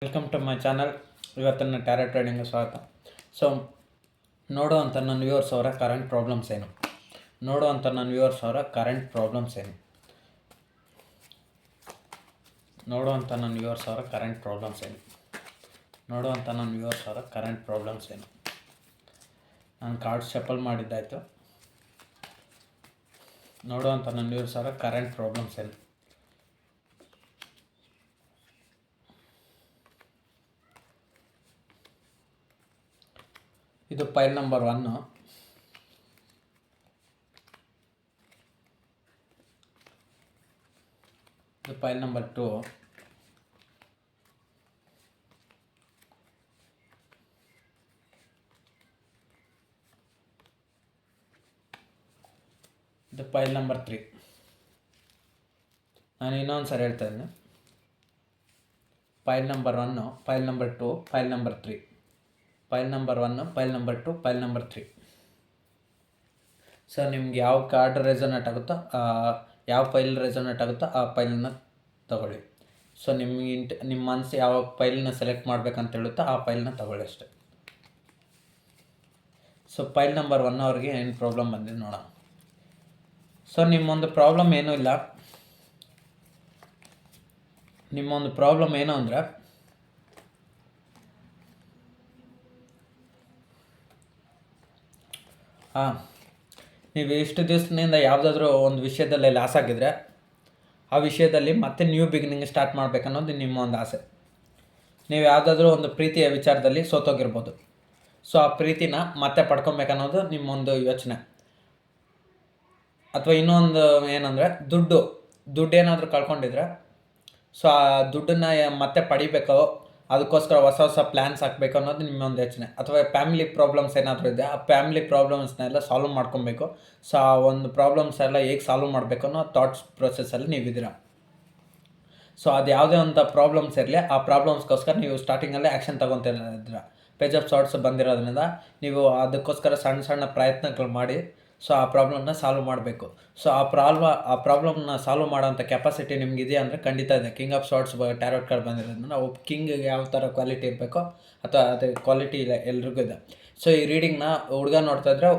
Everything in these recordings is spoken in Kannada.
Welcome to my channel. ಇವತ್ತಿನ ಟ್ಯಾರೋ ಟ್ರೇಡಿಂಗ್ಗೆ ಸ್ವಾಗತ. ಸೊ ನೋಡುವಂಥ ನನ್ನ ವ್ಯೂವರ್ಸ್ ಅವರ ಕರೆಂಟ್ ಪ್ರಾಬ್ಲಮ್ಸ್ ಏನು ನೋಡುವಂಥ ನನ್ನ ವ್ಯೂವರ್ಸ್ ಅವರ ಕರೆಂಟ್ ಪ್ರಾಬ್ಲಮ್ಸ್ ಏನು ನೋಡುವಂಥ ನನ್ನ ವ್ಯೂವರ್ಸ್ ಅವರ ಕರೆಂಟ್ ಪ್ರಾಬ್ಲಮ್ಸ್ ಏನು ನೋಡುವಂಥ ನನ್ನ ವ್ಯೂವರ್ಸ್ ಅವರ ಕರೆಂಟ್ ಪ್ರಾಬ್ಲಮ್ಸ್ ಏನು ನಾನು ಕಾರ್ಡ್ ಶಫಲ್ ಮಾಡಿದ್ದಾಯಿತು. ನೋಡುವಂಥ ನನ್ನ ವ್ಯೂವರ್ಸ್ ಅವರ ಕರೆಂಟ್ ಪ್ರಾಬ್ಲಮ್ಸ್ ಏನು ಇದು ಫೈಲ್ ನಂಬರ್ 1, ಇದು ಫೈಲ್ ನಂಬರ್ 2, ಇದು ಫೈಲ್ ನಂಬರ್ 3. ನಾನು ಇನ್ನೊಂದು ಸರಿ ಹೇಳ್ತಾ ಇದ್ದೀನಿ. File number 1, file number 2, file number 3. File number 1, file number 2, file number 3. Sir ನಿಮ್ಗೆ ಯಾವ ಕಾರ್ಡ್ ರೆಸೊನೇಟ್ ಆಗುತ್ತೋ, ಯಾವ ಫೈಲ್ ರೆಸೊನೇಟ್ ಆಗುತ್ತೋ ಆ ಫೈಲನ್ನ ತಗೊಳ್ಳಿ. ಸೊ ನಿಮ್ಮ ಮನಸ್ಸು ಯಾವ ಫೈಲನ್ನ ಸೆಲೆಕ್ಟ್ ಮಾಡ್ಬೇಕಂತ ಹೇಳುತ್ತೋ ಆ ಫೈಲನ್ನ ತಗೊಳ್ಳಿ ಅಷ್ಟೆ. ಸೊ ಫೈಲ್ ನಂಬರ್ 1 ಅವ್ರಿಗೆ ಏನು ಪ್ರಾಬ್ಲಮ್ ಬಂದಿದೆ ನೋಡೋಣ. ಸೊ ನಿಮ್ಮೊಂದು ಪ್ರಾಬ್ಲಮ್ ಏನೂ ಇಲ್ಲ. ನಿಮ್ಮೊಂದು ಪ್ರಾಬ್ಲಮ್ ಏನು ಅಂದರೆ, ನೀವು ಇಷ್ಟು ದಿವಸದಿಂದ ಯಾವುದಾದ್ರೂ ಒಂದು ವಿಷಯದಲ್ಲಿ ಲಾಸ್ ಆಗಿದ್ರೆ ಆ ವಿಷಯದಲ್ಲಿ ಮತ್ತೆ ನ್ಯೂ ಬಿಗಿನಿಂಗ್ ಸ್ಟಾರ್ಟ್ ಮಾಡಬೇಕನ್ನೋದು ನಿಮ್ಮ ಒಂದು ಆಸೆ. ನೀವು ಯಾವುದಾದ್ರೂ ಒಂದು ಪ್ರೀತಿಯ ವಿಚಾರದಲ್ಲಿ ಸೋತೋಗಿರ್ಬೋದು. ಸೊ ಆ ಪ್ರೀತಿನ ಮತ್ತೆ ಪಡ್ಕೊಬೇಕನ್ನೋದು ನಿಮ್ಮೊಂದು ಯೋಚನೆ. ಅಥವಾ ಇನ್ನೊಂದು ಏನಂದರೆ ದುಡ್ಡು ಏನಾದರೂ ಕಳ್ಕೊಂಡಿದ್ರೆ ಸೊ ಆ ದುಡ್ಡನ್ನು ಮತ್ತೆ ಪಡಿಬೇಕೋ, ಅದಕ್ಕೋಸ್ಕರ ಹೊಸ ಹೊಸ ಪ್ಲ್ಯಾನ್ಸ್ ಹಾಕಬೇಕು ಅನ್ನೋದು ನಿಮ್ಮೊಂದು ಯೋಚನೆ. ಅಥವಾ ಫ್ಯಾಮಿಲಿ ಪ್ರಾಬ್ಲಮ್ಸ್ ಏನಾದರೂ ಇದೆ, ಆ ಫ್ಯಾಮಿಲಿ ಪ್ರಾಬ್ಲಮ್ಸ್ನೆಲ್ಲ ಸಾಲ್ವ್ ಮಾಡ್ಕೊಬೇಕು. ಸೊ ಆ ಒಂದು ಪ್ರಾಬ್ಲಮ್ಸ್ ಎಲ್ಲ ಹೇಗೆ ಸಾಲ್ವ್ ಮಾಡಬೇಕು ಅನ್ನೋ ಥಾಟ್ಸ್ ಪ್ರೊಸೆಸ್ಸಲ್ಲಿ ನೀವಿದ್ದೀರ. ಸೊ ಅದು ಯಾವುದೇ ಒಂದು ಪ್ರಾಬ್ಲಮ್ಸ್ ಇರಲಿ, ಆ ಪ್ರಾಬ್ಲಮ್ಸ್ಗೋಸ್ಕರ ನೀವು ಸ್ಟಾರ್ಟಿಂಗಲ್ಲೇ ಆ್ಯಕ್ಷನ್ ತೊಗೊತಿದ್ದೀರ. ಪೇಜ್ ಆಫ್ ಸಾರ್ಟ್ಸ್ ಬಂದಿರೋದ್ರಿಂದ ನೀವು ಅದಕ್ಕೋಸ್ಕರ ಸಣ್ಣ ಸಣ್ಣ ಪ್ರಯತ್ನಗಳು ಮಾಡಿ ಸೊ ಆ ಪ್ರಾಬ್ಲಮ್ನ ಸಾಲ್ವ್ ಮಾಡಬೇಕು. ಸೊ ಆ ಪ್ರಾಬ್ಲಮ್ನ ಸಾಲ್ವ್ ಮಾಡೋಂಥ ಕೆಪಾಸಿಟಿ ನಿಮಗಿದೆ ಅಂದರೆ ಖಂಡಿತ ಇದೆ. King of swords tarot card ಬಂದಿರೋದ್ರಿಂದ ನಾವು ಕಿಂಗಿಗೆ ಯಾವ ಥರ ಕ್ವಾಲಿಟಿ ಇರಬೇಕೋ ಅಥವಾ ಅದೇ ಕ್ವಾಲಿಟಿ ಇಲ್ಲ ಎಲ್ರಿಗೂ ಇದೆ. ಸೊ ಈ ರೀಡಿಂಗ್ನ ಹುಡುಗ ನೋಡ್ತಾ ಇದ್ರೆ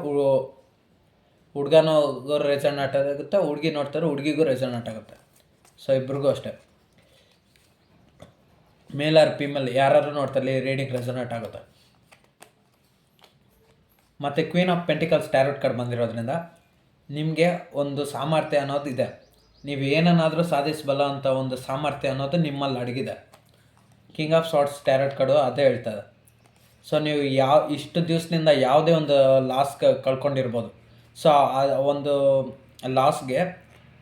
ಹುಡುಗನೂ ರೆಸೊನೇಟ್ ಆಗುತ್ತೆ, ಹುಡುಗಿ ನೋಡ್ತಾರೆ ಹುಡುಗಿಗೂ ರೆಸೊನೇಟ್ ಆಗುತ್ತೆ. ಸೊ ಇಬ್ರಿಗೂ ಅಷ್ಟೇ, ಮೇಲ್ ಆರ್ ಫೀಮೇಲ್ ಯಾರು ನೋಡ್ತಾರೆ ಈ ರೀಡಿಂಗ್ ರೆಸೊನೇಟ್ ಆಗುತ್ತೆ. ಮತ್ತು queen of pentacles tarot card ಬಂದಿರೋದ್ರಿಂದ ನಿಮಗೆ ಒಂದು ಸಾಮರ್ಥ್ಯ ಅನ್ನೋದು ಇದೆ. ನೀವು ಏನನ್ನಾದರೂ ಸಾಧಿಸಬಲ್ಲ ಅಂತ ಒಂದು ಸಾಮರ್ಥ್ಯ ಅನ್ನೋದು ನಿಮ್ಮಲ್ಲಿ ಅಡಗಿದೆ. King of swords tarot card ಅದೇ ಹೇಳ್ತದೆ. ಸೊ ನೀವು ಇಷ್ಟು ದಿವಸದಿಂದ ಯಾವುದೇ ಒಂದು ಲಾಸ್ ಕಳ್ಕೊಂಡಿರ್ಬೋದು. ಸೊ ಆ ಒಂದು ಲಾಸ್ಗೆ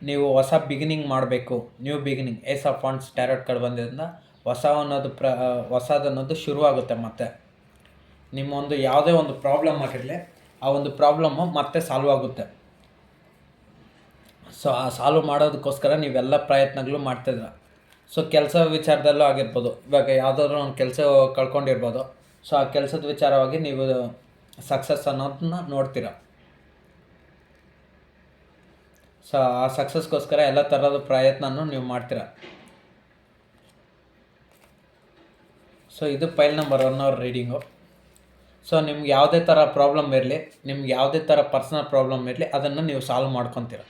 ನೀವು ಹೊಸ ಬಿಗಿನಿಂಗ್ ಮಾಡಬೇಕು, new beginning. Ace of wands tarot card ಬಂದಿರೋದ್ರಿಂದ ಹೊಸದನ್ನೋದು ಶುರುವಾಗುತ್ತೆ. ಮತ್ತು ನಿಮ್ಮೊಂದು ಯಾವುದೇ ಒಂದು ಪ್ರಾಬ್ಲಮ್ ಆಗಿರಲಿ, ಆ ಒಂದು ಪ್ರಾಬ್ಲಮ್ಮು ಮತ್ತೆ ಸಾಲ್ವ್ ಆಗುತ್ತೆ. ಸೊ ಆ ಸಾಲ್ವ್ ಮಾಡೋದಕ್ಕೋಸ್ಕರ ನೀವೆಲ್ಲ ಪ್ರಯತ್ನಗಳು ಮಾಡ್ತಿದ್ರ. ಸೊ ಕೆಲಸ ವಿಚಾರದಲ್ಲೂ ಆಗಿರ್ಬೋದು. ಇವಾಗ ಯಾವುದಾದ್ರೂ ಒಂದು ಕೆಲಸ ಕಳ್ಕೊಂಡಿರ್ಬೋದು. ಸೊ ಆ ಕೆಲಸದ ವಿಚಾರವಾಗಿ ನೀವು ಸಕ್ಸಸ್ ಅನ್ನೋದನ್ನ ನೋಡ್ತೀರ. ಸೊ ಆ ಸಕ್ಸಸ್ಗೋಸ್ಕರ ಎಲ್ಲ ಥರದ ಪ್ರಯತ್ನನೂ ನೀವು ಮಾಡ್ತೀರ. ಸೊ ಇದು ಫೈಲ್ ನಂಬರ್ 1 ಅವ್ರ ರೀಡಿಂಗು. ಸೊ ನಿಮ್ಗೆ ಯಾವುದೇ ಥರ ಪ್ರಾಬ್ಲಮ್ ಇರಲಿ, ನಿಮ್ಗೆ ಯಾವುದೇ ಥರ ಪರ್ಸ್ನಲ್ ಪ್ರಾಬ್ಲಮ್ ಇರಲಿ, ಅದನ್ನು ನೀವು ಸಾಲ್ವ್ ಮಾಡ್ಕೊತೀರ.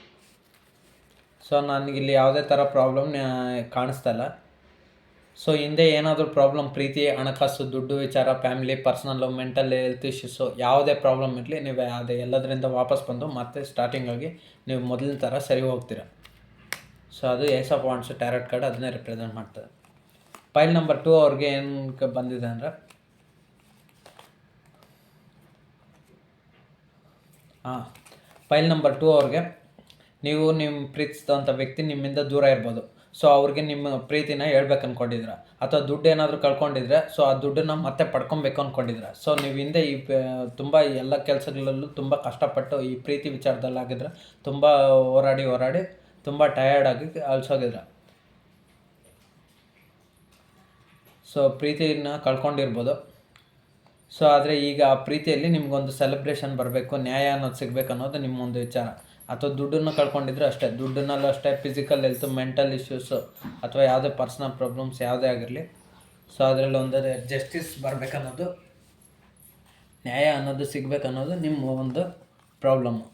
ಸೊ ನನಗಿಲ್ಲಿ ಯಾವುದೇ ಥರ ಪ್ರಾಬ್ಲಮ್ ಕಾಣಿಸ್ತಾ ಇಲ್ಲ. ಸೊ ಹಿಂದೆ ಏನಾದರೂ ಪ್ರಾಬ್ಲಮ್, ಪ್ರೀತಿ, ಹಣಕಾಸು, ದುಡ್ಡು ವಿಚಾರ, family, personal, mental health issues, ಯಾವುದೇ ಪ್ರಾಬ್ಲಮ್ ಇರಲಿ, ನೀವು ಅದೇ ಎಲ್ಲದರಿಂದ ವಾಪಸ್ ಬಂದು ಮತ್ತೆ ಸ್ಟಾರ್ಟಿಂಗಾಗಿ ನೀವು ಮೊದಲಿನ ಥರ ಸರಿ ಹೋಗ್ತೀರ. ಸೊ ಅದು ace of wands tarot card ಅದನ್ನೇ ರಿಪ್ರೆಸೆಂಟ್ ಮಾಡ್ತದೆ. ಫೈಲ್ ನಂಬರ್ 2 ಅವ್ರಿಗೆ ಏನು ಬಂದಿದೆ ಅಂದರೆ, ಫೈಲ್ ನಂಬರ್ 2 ಅವ್ರಿಗೆ ನೀವು ನಿಮ್ಮ ಪ್ರೀತಿಸಿದಂಥ ವ್ಯಕ್ತಿ ನಿಮ್ಮಿಂದ ದೂರ ಇರ್ಬೋದು. ಸೊ ಅವ್ರಿಗೆ ನಿಮ್ಮ ಪ್ರೀತಿನ ಹೇಳ್ಬೇಕು ಅಂದ್ಕೊಂಡಿದ್ರ, ಅಥವಾ ದುಡ್ಡು ಏನಾದರೂ ಕಳ್ಕೊಂಡಿದ್ರೆ ಸೊ ಆ ದುಡ್ಡನ್ನು ಮತ್ತೆ ಪಡ್ಕೊಬೇಕು ಅಂದ್ಕೊಂಡಿದ್ರ. ಸೊ ನೀವು ಹಿಂದೆ ತುಂಬ ಎಲ್ಲ ಕೆಲಸಗಳಲ್ಲೂ ತುಂಬ ಕಷ್ಟಪಟ್ಟು ಈ ಪ್ರೀತಿ ವಿಚಾರದಲ್ಲಾಗಿದ್ರೆ ತುಂಬ ಹೋರಾಡಿ ತುಂಬ ಟಯರ್ಡಾಗಿ ಅಲ್ಸೋಗಿದ್ರ. ಸೊ ಪ್ರೀತಿನ ಕಳ್ಕೊಂಡಿರ್ಬೋದು. ಸೊ ಆದರೆ ಈಗ ಆ ಪ್ರೀತಿಯಲ್ಲಿ ನಿಮಗೊಂದು ಸೆಲೆಬ್ರೇಷನ್ ಬರಬೇಕು, ನ್ಯಾಯ ಅನ್ನೋದು ಸಿಗಬೇಕು ಅನ್ನೋದು ನಿಮ್ಮೊಂದು ವಿಚಾರ. ಅಥವಾ ದುಡ್ಡನ್ನು ಕಳ್ಕೊಂಡಿದ್ರೆ ಅಷ್ಟೇ, ದುಡ್ಡನ್ನಲ್ಲೂ ಅಷ್ಟೇ ಫಿಸಿಕಲ್ ಹೆಲ್ತ್, ಮೆಂಟಲ್ ಇಶ್ಯೂಸು ಅಥವಾ ಯಾವುದೇ ಪರ್ಸ್ನಲ್ ಪ್ರಾಬ್ಲಮ್ಸ್ ಯಾವುದೇ ಆಗಿರಲಿ, ಸೊ ಅದರಲ್ಲಿ ಒಂದು ಜಸ್ಟಿಸ್ ಬರಬೇಕನ್ನೋದು, ನ್ಯಾಯ ಅನ್ನೋದು ಸಿಗಬೇಕನ್ನೋದು ನಿಮ್ಮ ಒಂದು ಪ್ರಾಬ್ಲಮ್ಮು.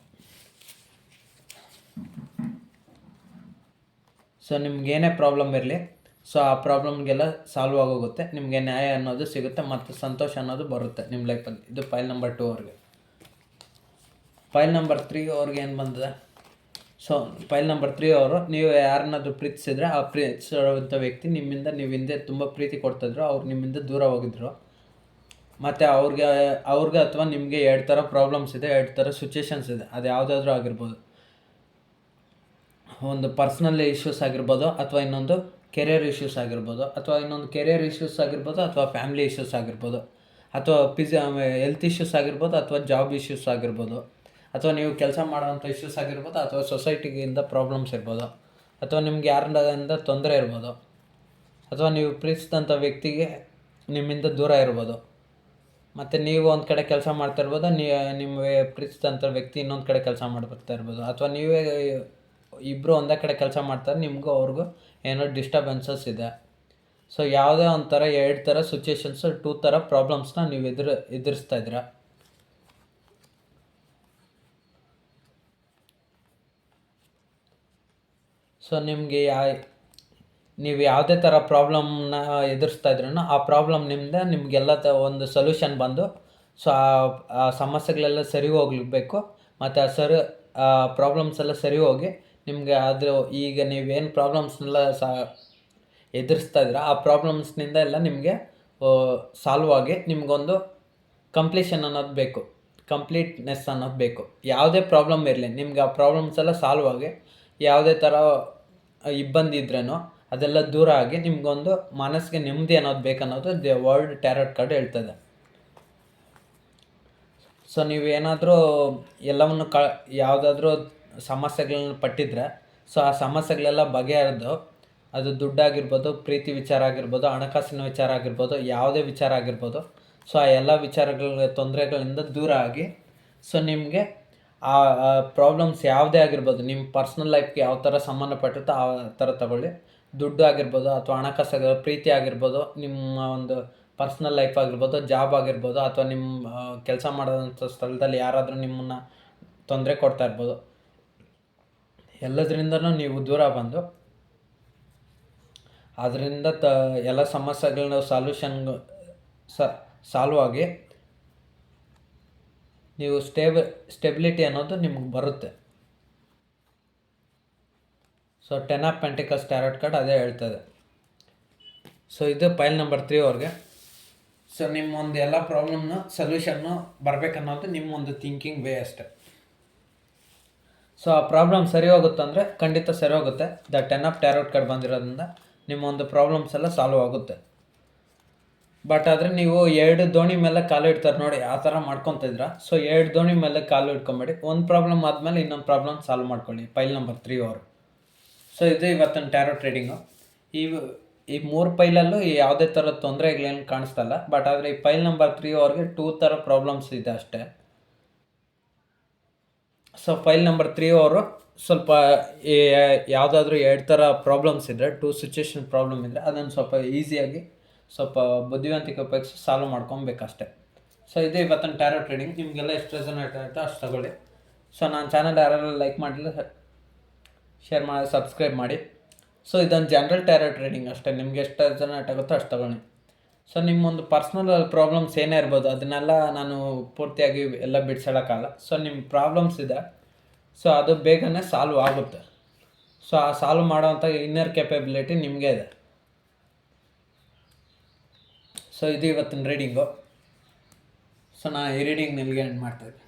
ಸೊ ನಿಮ್ಗೇನೇ ಪ್ರಾಬ್ಲಮ್ ಇರಲಿ, ಸೊ ಆ ಪ್ರಾಬ್ಲಮ್ಗೆಲ್ಲ ಸಾಲ್ವ್ ಆಗೋಗುತ್ತೆ, ನಿಮಗೆ ನ್ಯಾಯ ಅನ್ನೋದು ಸಿಗುತ್ತೆ ಮತ್ತು ಸಂತೋಷ ಅನ್ನೋದು ಬರುತ್ತೆ ನಿಮ್ಮ ಲೈಫಲ್ಲಿ. ಇದು ಫೈಲ್ ನಂಬರ್ 2 ಅವ್ರಿಗೆ. ಫೈಲ್ ನಂಬರ್ 3 ಅವ್ರಿಗೆ ಏನು ಬಂದಿದೆ? ಸೊ ಫೈಲ್ ನಂಬರ್ 3 ಅವರು, ನೀವು ಯಾರನ್ನಾದ್ರೂ ಪ್ರೀತಿಸಿದ್ರೆ ಆ ಪ್ರೀತಿಸಿರುವಂಥ ವ್ಯಕ್ತಿ ನಿಮ್ಮಿಂದ, ನೀವು ಹಿಂದೆ ತುಂಬ ಪ್ರೀತಿ ಕೊಡ್ತಿದ್ರು, ಅವ್ರು ನಿಮ್ಮಿಂದ ದೂರ ಹೋಗಿದ್ರು. ಮತ್ತು ಅವ್ರಿಗೆ ಅಥವಾ ನಿಮಗೆ 2 ಥರ ಪ್ರಾಬ್ಲಮ್ಸ್ ಇದೆ, 2 ಥರ ಸಿಚುವೇಶನ್ಸ್ ಇದೆ. ಅದು ಯಾವುದಾದ್ರೂ ಆಗಿರ್ಬೋದು. ಒಂದು ಪರ್ಸ್ನಲ್ ಇಶ್ಯೂಸ್ ಆಗಿರ್ಬೋದು, ಅಥವಾ ಇನ್ನೊಂದು ಕೆರಿಯರ್ ಇಶ್ಯೂಸ್ ಆಗಿರ್ಬೋದು, ಅಥವಾ ಇನ್ನೊಂದು ಕೆರಿಯರ್ ಇಶ್ಯೂಸ್ ಆಗಿರ್ಬೋದು, ಅಥವಾ ಫ್ಯಾಮಿಲಿ ಇಶ್ಯೂಸ್ ಆಗಿರ್ಬೋದು, ಅಥವಾ ಹೆಲ್ತ್ ಇಶ್ಯೂಸ್ ಆಗಿರ್ಬೋದು, ಅಥವಾ ಜಾಬ್ ಇಶ್ಯೂಸ್ ಆಗಿರ್ಬೋದು, ಅಥವಾ ನೀವು ಕೆಲಸ ಮಾಡೋವಂಥ ಇಶ್ಯೂಸ್ ಆಗಿರ್ಬೋದು, ಅಥವಾ ಸೊಸೈಟಿಗಿಂದ ಪ್ರಾಬ್ಲಮ್ಸ್ ಇರ್ಬೋದು, ಅಥವಾ ನಿಮ್ಗೆ ಯಾರಿಂದ ತೊಂದರೆ ಇರ್ಬೋದು, ಅಥವಾ ನೀವು ಪ್ರೀತಿಸಿದಂಥ ವ್ಯಕ್ತಿಗೆ ನಿಮ್ಮಿಂದ ದೂರ ಇರ್ಬೋದು. ಮತ್ತು ನೀವು ಒಂದು ಕಡೆ ಕೆಲಸ ಮಾಡ್ತಾ ಇರ್ಬೋದು, ನಿಮಗೆ ಪ್ರೀತಿಸಿದಂಥ ವ್ಯಕ್ತಿ ಇನ್ನೊಂದು ಕಡೆ ಕೆಲಸ ಮಾಡ್ತಾ ಇರ್ಬೋದು, ಅಥವಾ ನೀವೇ ಇಬ್ಬರು ಒಂದೇ ಕಡೆ ಕೆಲಸ ಮಾಡ್ತಾರೆ, ನಿಮಗೂ ಅವ್ರಿಗೂ ಏನೋ ಡಿಸ್ಟರ್ಬೆನ್ಸಸ್ ಇದೆ. ಸೊ ಯಾವುದೇ ಒಂಥರ 2 ಥರ ಸಿಚುವೇಶನ್ಸು, 2 ಥರ ಪ್ರಾಬ್ಲಮ್ಸ್ನ ನೀವು ಎದುರಿಸ್ತಾ ಇದ್ದೀರಾ. ಸೊ ನಿಮಗೆ ನೀವು ಯಾವುದೇ ಥರ ಪ್ರಾಬ್ಲಮ್ನ ಎದುರಿಸ್ತಾ ಇದ್ರೂ ಆ ಪ್ರಾಬ್ಲಮ್ನಿಂದ ನಿಮಗೆಲ್ಲ ಒಂದು ಸೊಲ್ಯೂಷನ್ ಬಂದು, ಸೊ ಆ ಸಮಸ್ಯೆಗಳೆಲ್ಲ ಸರಿ ಹೋಗ್ಲಿಬೇಕು. ಮತ್ತು ಆ ಪ್ರಾಬ್ಲಮ್ಸ್ ಎಲ್ಲ ಸರಿ ಹೋಗಿ ನಿಮಗೆ ಅದು ಈಗ ನೀವೇನು ಪ್ರಾಬ್ಲಮ್ಸ್ನೆಲ್ಲ ಎದುರಿಸ್ತಾ ಇದ್ದೀರ, ಆ ಪ್ರಾಬ್ಲಮ್ಸ್ನಿಂದ ಎಲ್ಲ ನಿಮಗೆ ಸಾಲ್ವ್ ಆಗಿ ನಿಮಗೊಂದು ಕಂಪ್ಲೀಷನ್ ಅನ್ನೋದು ಬೇಕು, ಕಂಪ್ಲೀಟ್ನೆಸ್ ಅನ್ನೋದು ಬೇಕು. ಯಾವುದೇ ಪ್ರಾಬ್ಲಮ್ ಇರಲಿ, ನಿಮ್ಗೆ ಆ ಪ್ರಾಬ್ಲಮ್ಸ್ ಎಲ್ಲ ಸಾಲ್ವ್ ಆಗಿ ಯಾವುದೇ ಥರ ಇಬ್ಬಂದಿ ಇದ್ರೇನೋ ಅದೆಲ್ಲ ದೂರ ಆಗಿ ನಿಮಗೊಂದು ಮನಸ್ಸಿಗೆ ನೆಮ್ಮದಿ ಅನ್ನೋದು ಬೇಕನ್ನೋದು ದಿ ವರ್ಲ್ಡ್ ಟ್ಯಾರೋಟ್ ಕಾರ್ಡ್ ಹೇಳ್ತದೆ. ಸೊ ನೀವೇನಾದರೂ ಎಲ್ಲವನ್ನು ಯಾವುದಾದ್ರೂ ಸಮಸ್ಯೆಗಳನ್ನ ಪಟ್ಟಿದ್ರೆ, ಸೊ ಆ ಸಮಸ್ಯೆಗಳೆಲ್ಲ ಬಗೆಹರಿದು, ಅದು ದುಡ್ಡಾಗಿರ್ಬೋದು, ಪ್ರೀತಿ ವಿಚಾರ ಆಗಿರ್ಬೋದು, ಹಣಕಾಸಿನ ವಿಚಾರ ಆಗಿರ್ಬೋದು, ಯಾವುದೇ ವಿಚಾರ ಆಗಿರ್ಬೋದು, ಸೊ ಆ ಎಲ್ಲ ತೊಂದರೆಗಳಿಂದ ದೂರ ಆಗಿ, ಸೊ ನಿಮಗೆ ಆ ಪ್ರಾಬ್ಲಮ್ಸ್ ಯಾವುದೇ ಆಗಿರ್ಬೋದು, ನಿಮ್ಮ ಪರ್ಸ್ನಲ್ ಲೈಫ್ಗೆ ಯಾವ ಥರ ಸಂಬಂಧಪಟ್ಟಿರುತ್ತೋ ಆ ಥರ ತಗೊಳ್ಳಿ. ದುಡ್ಡು ಆಗಿರ್ಬೋದು, ಅಥವಾ ಹಣಕಾಸು ಪ್ರೀತಿ ಆಗಿರ್ಬೋದು, ನಿಮ್ಮ ಒಂದು ಪರ್ಸ್ನಲ್ ಲೈಫ್ ಆಗಿರ್ಬೋದು, ಜಾಬ್ ಆಗಿರ್ಬೋದು, ಅಥವಾ ನಿಮ್ಮ ಕೆಲಸ ಮಾಡೋದಂಥ ಸ್ಥಳದಲ್ಲಿ ಯಾರಾದರೂ ನಿಮ್ಮನ್ನು ತೊಂದರೆ ಕೊಡ್ತಾ ಇರ್ಬೋದು, ಎಲ್ಲದರಿಂದನೂ ನೀವು ದೂರ ಬಂದು ಅದರಿಂದ ಎಲ್ಲ ಸಮಸ್ಯೆಗಳನ್ನ ಸಾಲ್ವ್ ಆಗಿ ನೀವು ಸ್ಟೆಬಿಲಿಟಿ ಅನ್ನೋದು ನಿಮ್ಗೆ ಬರುತ್ತೆ. So 10 of pentacles tarot card ಅದೇ ಹೇಳ್ತದೆ. ಸೊ ಇದು ಫೈಲ್ ನಂಬರ್ 3 ಅವ್ರಿಗೆ. ಸೊ ನಿಮ್ಮೊಂದು ಎಲ್ಲ ಪ್ರಾಬ್ಲಮ್ನ ಸೊಲ್ಯೂಷನ್ನು ಬರಬೇಕನ್ನೋದು ನಿಮ್ಮೊಂದು ಥಿಂಕಿಂಗ್ ವೇ ಅಷ್ಟೆ. ಸೊ ಆ ಪ್ರಾಬ್ಲಮ್ ಸರಿ ಹೋಗುತ್ತಂದರೆ ಖಂಡಿತ ಸರಿ ಹೋಗುತ್ತೆ. 10 ಆಫ್ ಟ್ಯಾರೋಟ್ ಕಾರ್ಡ್ ಬಂದಿರೋದ್ರಿಂದ ನಿಮ್ಮೊಂದು ಪ್ರಾಬ್ಲಮ್ಸ್ ಎಲ್ಲ ಸಾಲ್ವ್ ಆಗುತ್ತೆ. ಬಟ್ ಆದರೆ ನೀವು 2 ದೋಣಿ ಮೇಲೆ ಕಾಲು ಇಡ್ತಾರೆ ನೋಡಿ, ಆ ಥರ ಮಾಡ್ಕೊತಿದ್ರ. ಸೊ 2 ದೋಣಿ ಮೇಲೆ ಕಾಲು ಇಟ್ಕೊಂಬೇಡಿ. ಒಂದು ಪ್ರಾಬ್ಲಮ್ ಆದಮೇಲೆ ಇನ್ನೊಂದು ಪ್ರಾಬ್ಲಮ್ ಸಾಲ್ವ್ ಮಾಡ್ಕೊಳ್ಳಿ, ಫೈಲ್ ನಂಬರ್ 3 ಅವರು. ಸೊ ಇದು ಇವತ್ತಿನ ಟ್ಯಾರೋಟ್ ಟ್ರೇಡಿಂಗು. ಈ 3 ಫೈಲಲ್ಲೂ ಯಾವುದೇ ಥರ ತೊಂದರೆಗಳೇನು ಕಾಣಿಸ್ತಲ್ಲ. ಬಟ್ ಆದರೆ ಈ ಫೈಲ್ ನಂಬರ್ 3 ಅವ್ರಿಗೆ 2 ಥರ ಪ್ರಾಬ್ಲಮ್ಸ್ ಇದೆ ಅಷ್ಟೇ. ಸೊ ಫೈಲ್ ನಂಬರ್ 3 ಅವರು ಸ್ವಲ್ಪ ಯಾವುದಾದ್ರೂ 2 ಥರ ಪ್ರಾಬ್ಲಮ್ಸ್ ಇದ್ದರೆ, 2 ಸಿಚುವೇಶನ್ ಪ್ರಾಬ್ಲಮ್ ಇದ್ದರೆ ಅದನ್ನು ಸ್ವಲ್ಪ ಈಸಿಯಾಗಿ ಸ್ವಲ್ಪ ಬುದ್ಧಿವಂತಿಕೆ ಉಪಯೋಗಿಸಿ ಸಾಲ್ವ್ ಮಾಡ್ಕೊಬೇಕಷ್ಟೆ. ಸೊ ಇದು ಇವತ್ತಿನ ಟ್ಯಾರೋ ಟ್ರೇಡಿಂಗ್. ನಿಮಗೆಲ್ಲ ಎಷ್ಟು ರೆಸೊನೇಟ್ ಆಯಿತು ಅಷ್ಟು ತಗೊಳ್ಳಿ. ಸೊ ನನ್ನ ಚಾನಲ್ ಯಾರೆಲ್ಲ ಲೈಕ್ ಮಾಡಿಲ್ಲ, ಶೇರ್ ಮಾಡಿ, ಸಬ್ಸ್ಕ್ರೈಬ್ ಮಾಡಿ. ಸೊ ಇದೊಂದು ಜನರಲ್ ಟ್ಯಾರೋ ಟ್ರೇಡಿಂಗ್ ಅಷ್ಟೇ. ನಿಮ್ಗೆ ಎಷ್ಟು ರೆಸೊನೇಟ್ ಆಗುತ್ತೋ ಅಷ್ಟು ತಗೊಳ್ಳಿ. ಸೊ ನಿಮ್ಮೊಂದು ಪರ್ಸ್ನಲ್ ಪ್ರಾಬ್ಲಮ್ಸ್ ಏನೇ ಇರ್ಬೋದು ಅದನ್ನೆಲ್ಲ ನಾನು ಪೂರ್ತಿಯಾಗಿ ಎಲ್ಲ ಬಿಡಿಸೋಕ್ಕಾಗಲ್ಲ. ಸೊ ನಿಮ್ಮ ಪ್ರಾಬ್ಲಮ್ಸ್ ಇದೆ, ಸೊ ಅದು ಬೇಗನೆ ಸಾಲ್ವ್ ಆಗುತ್ತೆ. ಸೊ ಆ ಸಾಲ್ವ್ ಮಾಡೋವಂಥ ಇನ್ನರ್ ಕೆಪಬಿಲಿಟಿ ನಿಮಗೆ ಇದೆ. ಸೊ ಇದು ಇವತ್ತಿನ ರೀಡಿಂಗು. ಸೊ ನಾನು ಈ ರೀಡಿಂಗ್ ನಿಮಗೆ ಎಂಡ್ ಮಾಡ್ತಾಯಿದ್ದೆ.